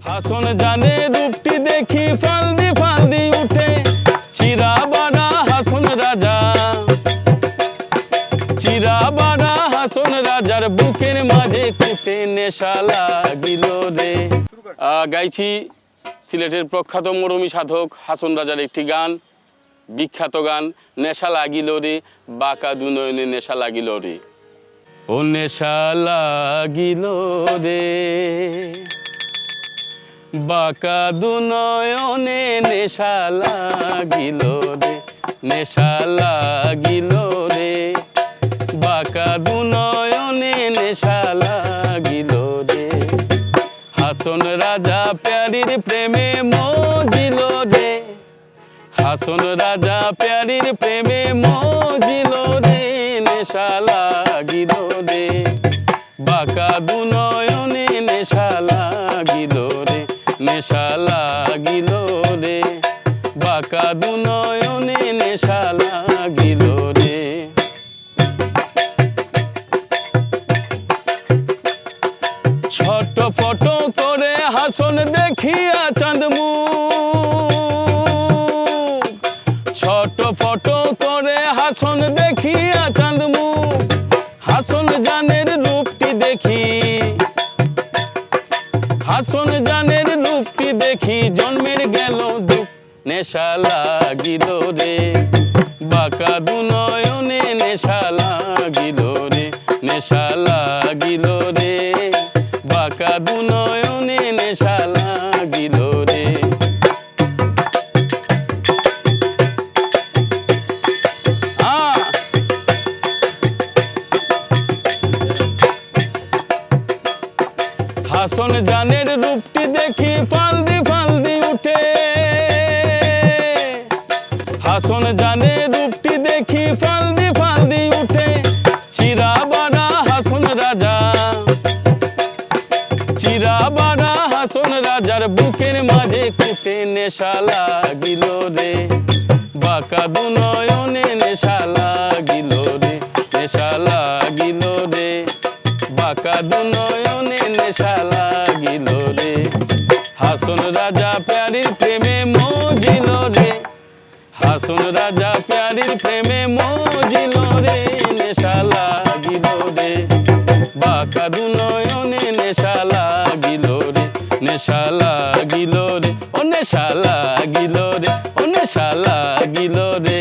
হাসন জানে রূপটি দেখি ফালদি ফালদি উঠে চিরা বাড়া হাসন রাজা চিরা বাড়া হাসন রাজার বুকের মাঝে কুটে নেশা লাগিল রে। গাইছি সিলেটের প্রখ্যাত মরমী সাধক হাসন রাজার একটি গান, বিখ্যাত গান নেশা লাগিল রে বাঁকা দুনয়নে নেশা লাগিল রে। ও নেশা লাগিল রে বাঁকা দুনয়নে নেশা লাগিল রে, নেশা লাগিল রে বাঁকা দুনয়নে নেশা লাগিল রে। হাসন রাজা প্যারির প্রেমে মজিল রে, হাসন রাজা প্যারির প্রেমে মজিল রে, নেশা লাগিল রে বাঁকা দুনয়নে নেশা লাগিল রে, নেশা লাগিল রে বাঁকা দুনয়নে নেশা লাগিল রে। ছোট ফটো করে হাসন দেখিয়া চাঁদমুখ, ছোট ফটো করে হাসন দেখিয়া চাঁদমুখ, হাসন জানের রূপটি দেখি, হাসন জানের রূপটি দেখি জন্মের গেল দুঃখ, নেশা লাগিল রে বাঁকা দুনয়নে নেশা লাগিল রে, নেশা লাগিল রে বাঁকা দুনয়নে নেশা লাগিল রে। হাসন জানের রূপটি দেখি ফালদি ফালদি উঠে, হাসন জানের রূপটি দেখি ফালদি ফালদি উঠে চিরা বাড়া হাসন রাজা, চিরা বাড়া হাসন রাজার বুকের মাঝে কুটে নেশা লাগিল রে বাঁকা দুনয়নে নেশা লাগিল রে, নেশা লাগিল রে বাঁকা দুনয়নে নেশা লাগিল রে। হাসন রাজা প্যারির প্রেমে মজিল রে, হাসন রাজা প্যারির প্রেমে মজিল রে, নেশা লাগিল রে বাঁকা দুনয়নে নেশা লাগিল রে, নেশা লাগিল রে ও নেশা লাগিল রে ও নেশা লাগিল রে।